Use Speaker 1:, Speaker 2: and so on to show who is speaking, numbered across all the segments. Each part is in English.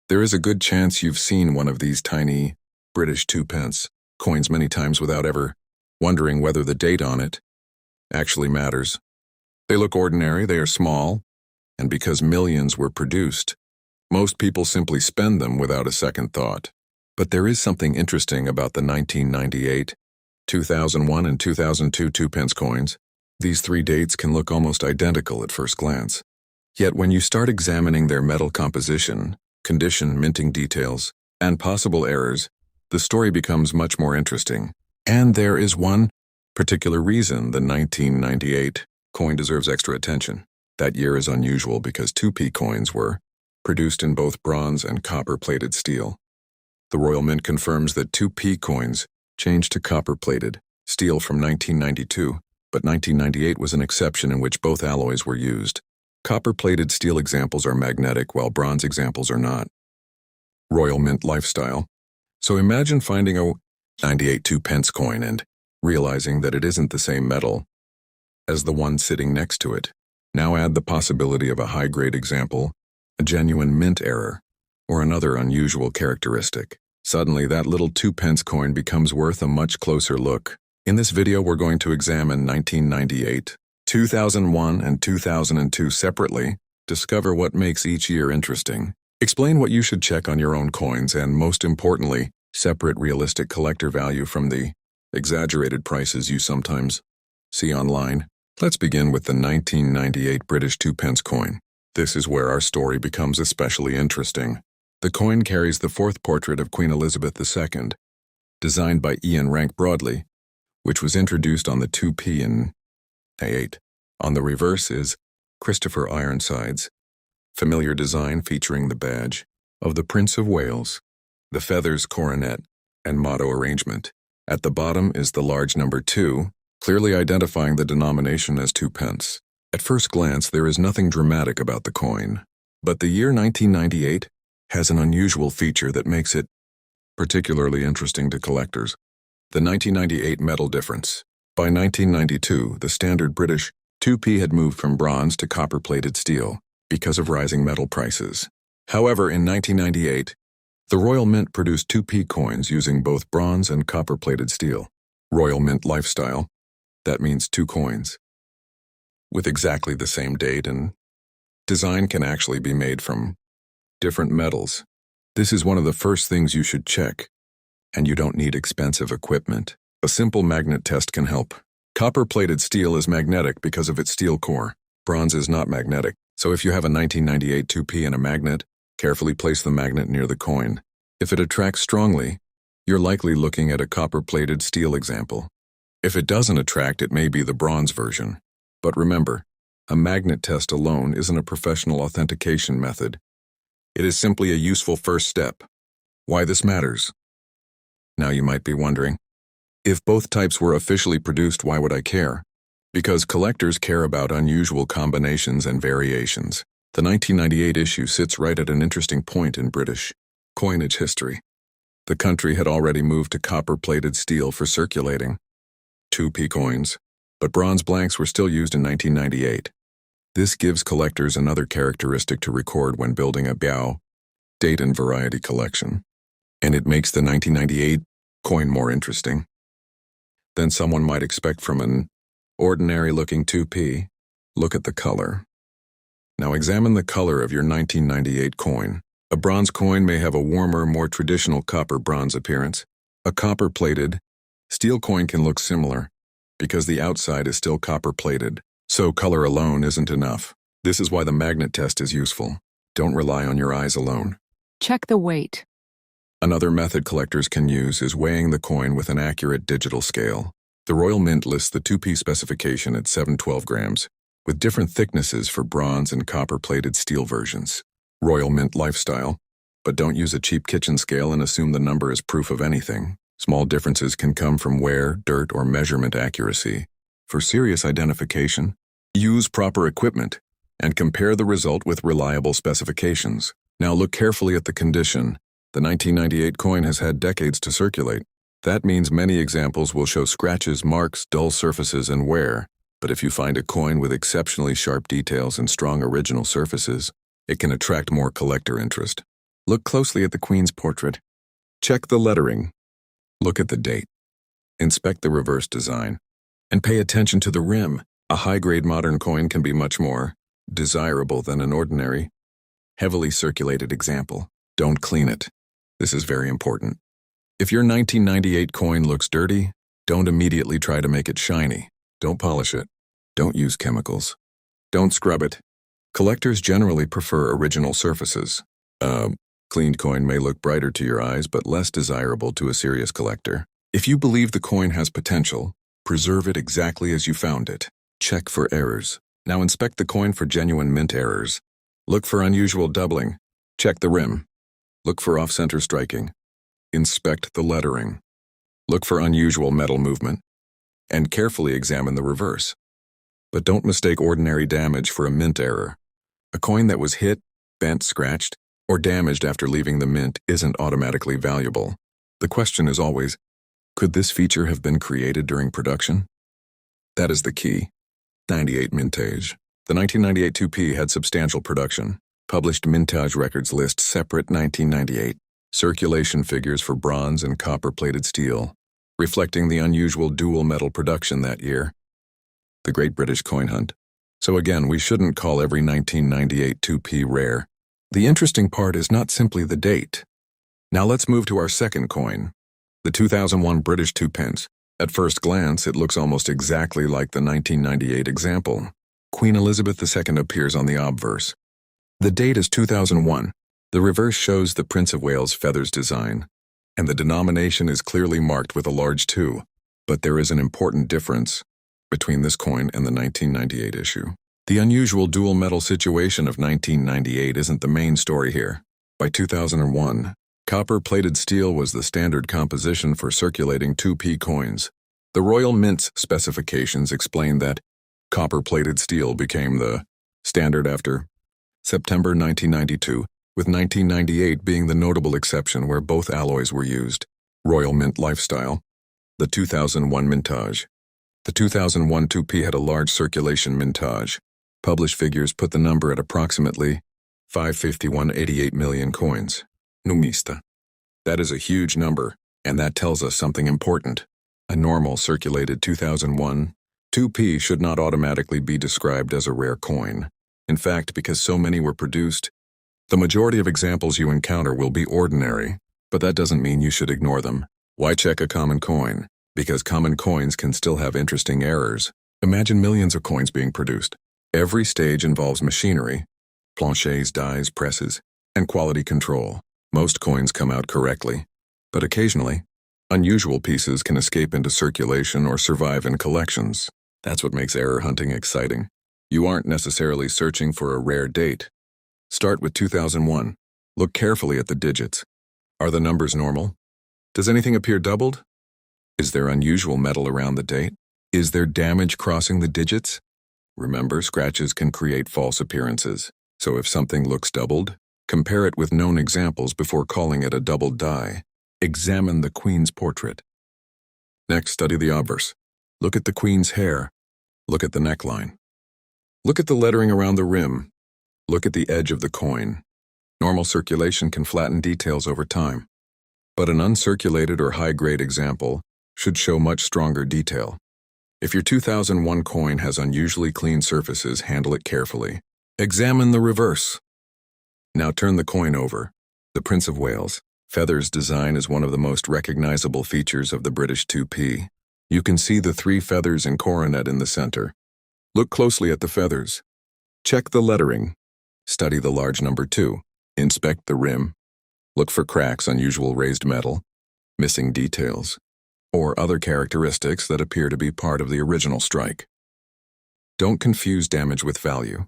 Speaker 1: There is a good chance you've seen one of these tiny British 2 pence coins many times without ever wondering whether the date on it actually matters. They look ordinary, they are small, and because millions were produced, most people simply spend them without a second thought. But there is something interesting about the 1998, 2001, and 2002 2 pence coins. These three dates can look almost identical at first glance. Yet when you start examining their metal composition, condition, minting details, and possible errors, the story becomes much more interesting. And there is one particular reason the 1998 coin deserves extra attention. That year is unusual because 2p coins were produced in both bronze and copper-plated steel. The Royal Mint confirms that 2p coins changed to copper-plated steel from 1992, but 1998 was an exception in which both alloys were used. Copper-plated steel examples are magnetic, while bronze examples are not. Royal Mint lifestyle. So imagine finding a 98 2 pence coin and realizing that it isn't the same metal as the one sitting next to it. Now add the possibility of a high-grade example, a genuine mint error, or another unusual characteristic. Suddenly, that little 2 pence coin becomes worth a much closer look. In this video, we're going to examine 1998, 2001, and 2002 separately, discover what makes each year interesting, explain what you should check on your own coins, and most importantly, separate realistic collector value from the exaggerated prices you sometimes see online. Let's begin with the 1998 British 2 pence coin. This is where our story becomes especially interesting. The coin carries the fourth portrait of Queen Elizabeth II, designed by Ian Rank Broadley, which was introduced on the 2p in 8. On the reverse is Christopher Ironside's familiar design featuring the badge of the Prince of Wales, the feathers, coronet, and motto arrangement. At the bottom is the large number 2, clearly identifying the denomination as 2 pence. At first glance, there is nothing dramatic about the coin, but the year 1998 has an unusual feature that makes it particularly interesting to collectors. The 1998 metal difference. By 1992, the standard British 2p had moved from bronze to copper-plated steel because of rising metal prices. However, in 1998, the Royal Mint produced 2p coins using both bronze and copper-plated steel. Royal Mint lifestyle. That means 2 coins with exactly the same date, and design can actually be made from different metals. This is one of the first things you should check, and you don't need expensive equipment. A simple magnet test can help. Copper-plated steel is magnetic because of its steel core. Bronze is not magnetic, so if you have a 1998 2p and a magnet, carefully place the magnet near the coin. If it attracts strongly, you're likely looking at a copper-plated steel example. If it doesn't attract, it may be the bronze version. But remember, a magnet test alone isn't a professional authentication method. It is simply a useful first step. Why this matters? Now you might be wondering, if both types were officially produced, why would I care? Because collectors care about unusual combinations and variations. The 1998 issue sits right at an interesting point in British coinage history. The country had already moved to copper-plated steel for circulating 2p coins, but bronze blanks were still used in 1998. This gives collectors another characteristic to record when building a Biao date and variety collection, and it makes the 1998 coin more interesting than someone might expect from an ordinary-looking 2p. Look at the color. Now examine the color of your 1998 coin. A bronze coin may have a warmer, more traditional copper-bronze appearance. A copper-plated steel coin can look similar because the outside is still copper-plated, so color alone isn't enough. This is why the magnet test is useful. Don't rely on your eyes alone.
Speaker 2: Check the weight.
Speaker 1: Another method collectors can use is weighing the coin with an accurate digital scale. The Royal Mint lists the 2p specification at 712 grams, with different thicknesses for bronze and copper-plated steel versions. Royal Mint lifestyle. But don't use a cheap kitchen scale and assume the number is proof of anything. Small differences can come from wear, dirt, or measurement accuracy. For serious identification, use proper equipment and compare the result with reliable specifications. Now look carefully at the condition. The 1998 coin has had decades to circulate. That means many examples will show scratches, marks, dull surfaces, and wear. But if you find a coin with exceptionally sharp details and strong original surfaces, it can attract more collector interest. Look closely at the Queen's portrait. Check the lettering. Look at the date. Inspect the reverse design. And pay attention to the rim. A high-grade modern coin can be much more desirable than an ordinary, heavily circulated example. Don't clean it. This is very important. If your 1998 coin looks dirty, don't immediately try to make it shiny. Don't polish it. Don't use chemicals. Don't scrub it. Collectors generally prefer original surfaces. Cleaned coin may look brighter to your eyes, but less desirable to a serious collector. If you believe the coin has potential, preserve it exactly as you found it. Check for errors. Now inspect the coin for genuine mint errors. Look for unusual doubling. Check the rim. Look for off-center striking. Inspect the lettering. Look for unusual metal movement. And carefully examine the reverse. But don't mistake ordinary damage for a mint error. A coin that was hit, bent, scratched, or damaged after leaving the mint isn't automatically valuable. The question is always, could this feature have been created during production? That is the key. 98 mintage. The 1998 2P had substantial production. Published mintage records list separate 1998 circulation figures for bronze and copper-plated steel, reflecting the unusual dual metal production that year. The Great British Coin Hunt. So again, we shouldn't call every 1998 2P rare. The interesting part is not simply the date. Now let's move to our second coin, the 2001 British 2 pence. At first glance, it looks almost exactly like the 1998 example. Queen Elizabeth II appears on the obverse. The date is 2001. The reverse shows the Prince of Wales feathers design, and the denomination is clearly marked with a large 2. But there is an important difference between this coin and the 1998 issue. The unusual dual metal situation of 1998 isn't the main story here. By 2001, copper-plated steel was the standard composition for circulating 2P coins. The Royal Mint's specifications explain that copper-plated steel became the standard after September 1992, with 1998 being the notable exception where both alloys were used. Royal Mint Lifestyle. The 2001 mintage. The 2001 2P had a large circulation mintage. Published figures put the number at approximately 551.88 million coins. Numista. That is a huge number, and that tells us something important. A normal circulated 2001 2P should not automatically be described as a rare coin. In fact, because so many were produced, the majority of examples you encounter will be ordinary, but that doesn't mean you should ignore them. Why check a common coin? Because common coins can still have interesting errors. Imagine millions of coins being produced. Every stage involves machinery, planchets, dies, presses, and quality control. Most coins come out correctly, but occasionally, unusual pieces can escape into circulation or survive in collections. That's what makes error hunting exciting. You aren't necessarily searching for a rare date. Start with 2001. Look carefully at the digits. Are the numbers normal? Does anything appear doubled? Is there unusual metal around the date? Is there damage crossing the digits? Remember, scratches can create false appearances. So if something looks doubled, compare it with known examples before calling it a doubled die. Examine the Queen's portrait. Next, study the obverse. Look at the Queen's hair. Look at the neckline. Look at the lettering around the rim. Look at the edge of the coin. Normal circulation can flatten details over time, but an uncirculated or high-grade example should show much stronger detail. If your 2001 coin has unusually clean surfaces, handle it carefully. Examine the reverse. Now turn the coin over. The Prince of Wales feathers design is one of the most recognizable features of the British 2P. You can see the 3 feathers and coronet in the center. Look closely at the feathers. Check the lettering. Study the large number 2. Inspect the rim. Look for cracks, unusual raised metal, missing details, or other characteristics that appear to be part of the original strike. Don't confuse damage with value.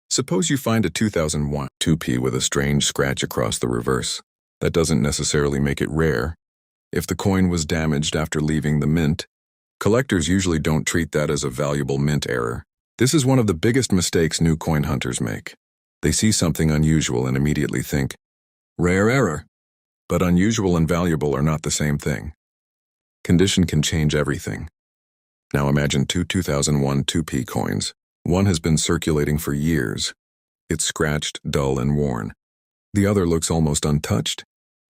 Speaker 1: Suppose you find a 2001 2P with a strange scratch across the reverse. That doesn't necessarily make it rare. If the coin was damaged after leaving the mint, collectors usually don't treat that as a valuable mint error. This is one of the biggest mistakes new coin hunters make. They see something unusual and immediately think, rare error. But unusual and valuable are not the same thing. Condition can change everything. Now imagine 2 2001 2P coins. One has been circulating for years. It's scratched, dull, and worn. The other looks almost untouched.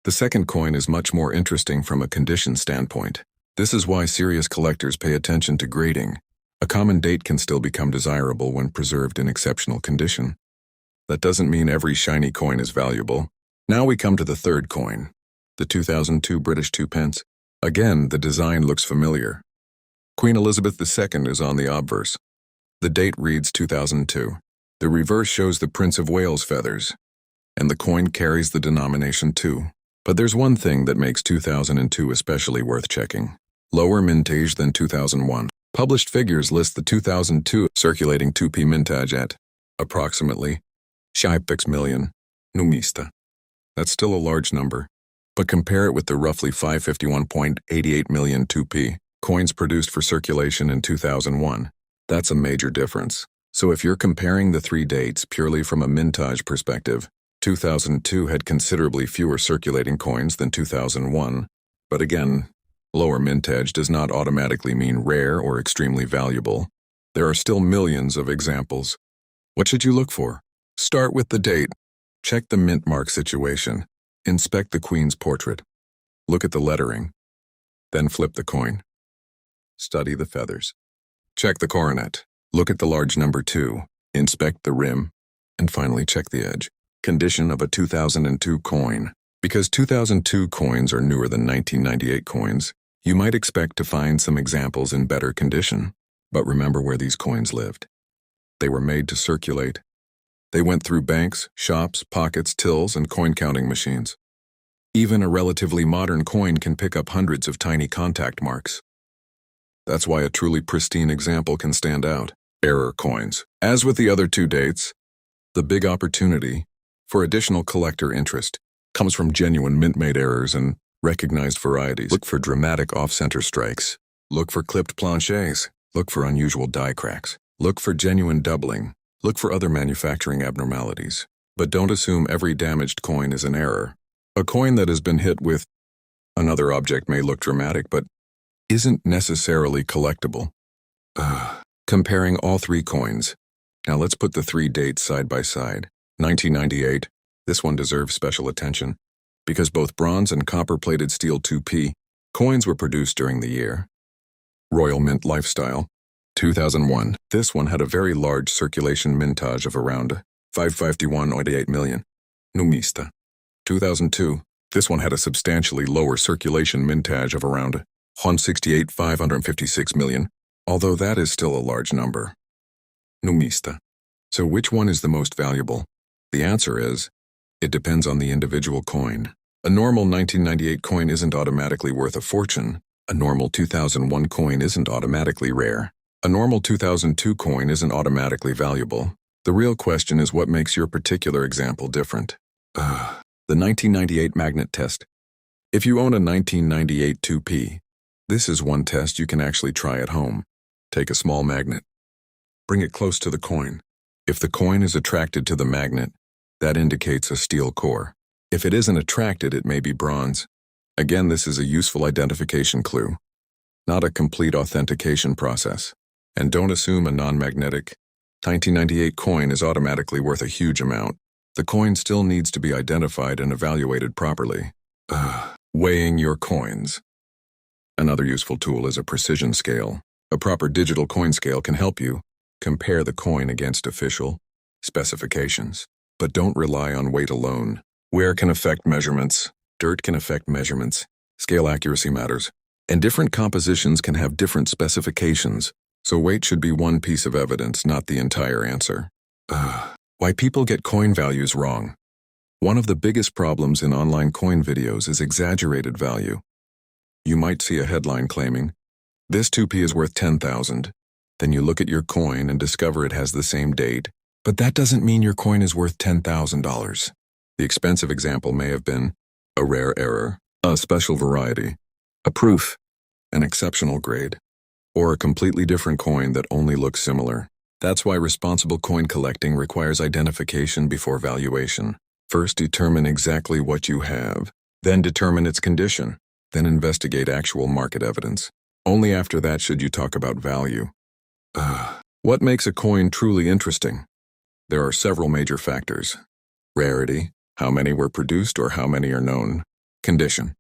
Speaker 1: The second coin is much more interesting from a condition standpoint. This is why serious collectors pay attention to grading. A common date can still become desirable when preserved in exceptional condition. That doesn't mean every shiny coin is valuable. Now we come to the third coin, the 2002 British 2 pence. Again, the design looks familiar. Queen Elizabeth II is on the obverse. The date reads 2002. The reverse shows the Prince of Wales feathers, and the coin carries the denomination 2. But there's one thing that makes 2002 especially worth checking. Lower mintage than 2001. Published figures list the 2002 circulating 2p mintage at approximately 6 million numista. That's still a large number, but compare it with the roughly 551.88 million 2p coins produced for circulation in 2001. That's a major difference. So if you're comparing the three dates purely from a mintage perspective, 2002 had considerably fewer circulating coins than 2001, but again, lower mintage does not automatically mean rare or extremely valuable. There are still millions of examples. What should you look for? Start with the date. Check the mint mark situation. Inspect the Queen's portrait. Look at the lettering. Then flip the coin. Study the feathers. Check the coronet. Look at the large number 2. Inspect the rim. And finally check the edge. Condition of a 2002 coin. Because 2002 coins are newer than 1998 coins, you might expect to find some examples in better condition. But remember where these coins lived. They were made to circulate. They went through banks, shops, pockets, tills, and coin-counting machines. Even a relatively modern coin can pick up hundreds of tiny contact marks. That's why a truly pristine example can stand out. Error coins. As with the other two dates, the big opportunity for additional collector interest comes from genuine mint-made errors and recognized varieties. Look for dramatic off-center strikes. Look for clipped planchets. Look for unusual die cracks. Look for genuine doubling. Look for other manufacturing abnormalities. But don't assume every damaged coin is an error. A coin that has been hit with another object may look dramatic, but isn't necessarily collectible. Comparing all three coins. Now let's put the three dates side by side. 1998. This one deserves special attention because both bronze and copper-plated steel 2p coins were produced during the year. Royal Mint Lifestyle. 2001. This one had a very large circulation mintage of around 551.88 million numista. 2002. This one had a substantially lower circulation mintage of around 168,556 million, although that is still a large number. Numista. So which one is the most valuable? The answer is, it depends on the individual coin. A normal 1998 coin isn't automatically worth a fortune. A normal 2001 coin isn't automatically rare. A normal 2002 coin isn't automatically valuable. The real question is what makes your particular example different. The 1998 magnet test. If you own a 1998 2p, this is one test you can actually try at home. Take a small magnet. Bring it close to the coin. If the coin is attracted to the magnet, that indicates a steel core. If it isn't attracted, it may be bronze. Again, this is a useful identification clue, not a complete authentication process. And don't assume a non-magnetic 1998 coin is automatically worth a huge amount. The coin still needs to be identified and evaluated properly. Weighing your coins. Another useful tool is a precision scale. A proper digital coin scale can help you compare the coin against official specifications. But don't rely on weight alone. Wear can affect measurements. Dirt can affect measurements. Scale accuracy matters. And different compositions can have different specifications. So weight should be one piece of evidence, not the entire answer. Why people get coin values wrong. One of the biggest problems in online coin videos is exaggerated value. You might see a headline claiming, "This 2p is worth 10,000. Then you look at your coin and discover it has the same date. But that doesn't mean your coin is worth $10,000. The expensive example may have been a rare error, a special variety, a proof, an exceptional grade, or a completely different coin that only looks similar. That's why responsible coin collecting requires identification before valuation. First, determine exactly what you have, then determine its condition, then investigate actual market evidence. Only after that should you talk about value. What makes a coin truly interesting? There are several major factors. Rarity. How many were produced or how many are known? Condition.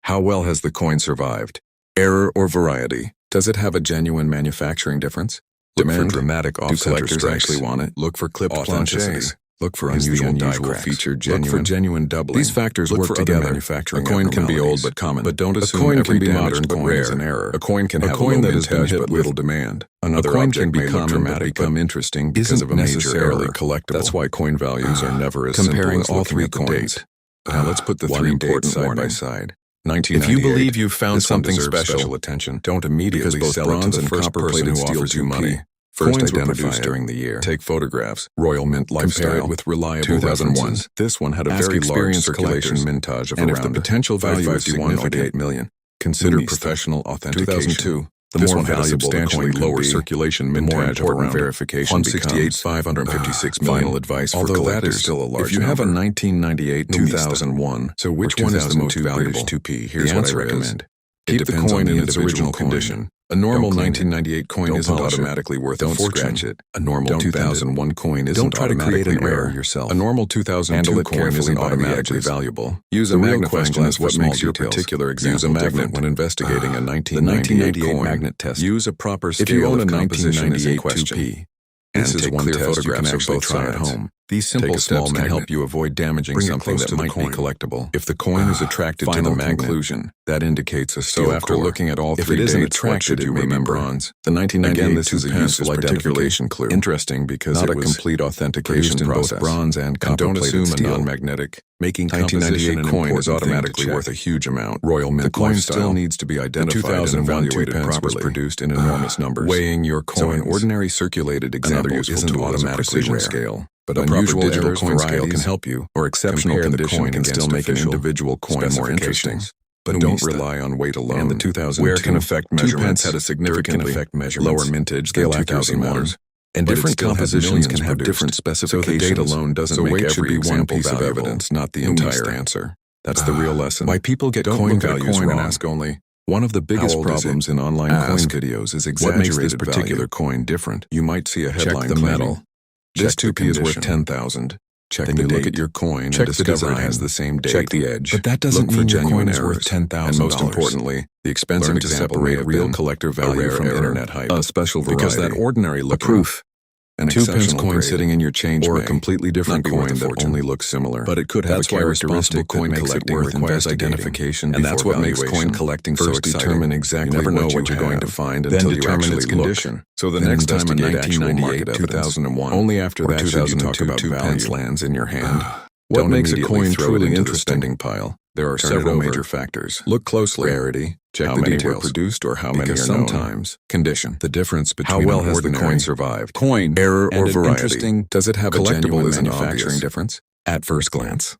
Speaker 1: How well has the coin survived? Error or variety? Does it have a genuine manufacturing difference? Look for dramatic off-center strikes. Actually want it? Look for clipped planches. Look for unusual feature genuine. Look for genuine doubling. These factors work together. Manufacturing a coin can be old but common, but don't assume every damaged coin is an error. A coin can have a low mintage but little demand. Another coin can be common but become interesting because of a necessarily collectible. That's why coin values are never as comparing all three coins. Now let's put the three dates side by side. If you believe you've found something special attention, don't immediately sell it to the first person who offers you money. First identify during the year. Take photographs. Royal Mint lifestyle. Compare it with reliable 2001. This one had a very large circulation mintage of around the potential value is significant 8 million. Consider professional authentication. 2002. The more valuable, substantially lower circulation mintage of around verification 168, 556 million. Final advice for collectors. That is still a large. If you have a 1998, 2001, so which one is the most valuable? 2P. Here's what I recommend. Keep the coin in its original condition. A normal 1998 coin isn't automatically worth a fortune. Scratch it. A normal 2001 coin isn't automatically rare yourself. A normal 2002 coin isn't automatically valuable. Use a magnifying glass. What makes your particular example Use a magnet when investigating a 1998 coin. Magnet test. Use a proper scale. If you own a 1998 2P, this is one test you can actually try at home. These simple steps can help you avoid damaging something that might be collectible. If the coin is attracted to the conclusion, that indicates a steel core. So after looking at all three dates, attracted, it may be bronze. The 1998 this is a useful identification clue. Interesting because not it was a complete authentication process. Both bronze and don't assume a non-magnetic. Making 1998 coin is automatically worth a huge amount. Royal Mint the coin still needs to be identified and evaluated properly. Was produced in enormous numbers. Weighing your coins. So an ordinary circulated example isn't automatically rare. Scale. But unusual digital coin scale can help you, or exceptional condition can still make an individual coin more interesting. But don't rely on weight alone. And the 2002 where can affect measurements had a significant effect lower mintage scale 2001. And different compositions can have different specifications. So the date alone doesn't make every example piece of evidence, not the entire answer. That's the real lesson. Why people get coin values wrong and ask only. One of the biggest problems in online coin videos is exaggerated. What makes this particular coin different? You might see a headline claiming, metal. This 2P is worth 10,000. Check then the date. Look at your coin and discover it has the same date. Check the edge. But that doesn't mean your coin is worth $10,000. And most importantly, the expensive to separate real collector value from internet hype. A special variety. Because that ordinary look proof. An 2-pence coin sitting in your change or a completely different coin that only looks similar. But it could have a characteristic coin collecting requires identification, and that's what makes coin collecting so exciting. Determine exactly you never know what you're going to find until you actually its condition. So the next time a 1998, 2001, only after that should you talk about 2-pence lands in your hand. What makes a coin truly interesting pile? There are several major factors. Look closely. Rarity. Check how many were produced or how many are known. Sometimes. Condition. The difference between how well has the coin survived. Coin. Error or variety. Does it have a genuine manufacturing difference? At first glance.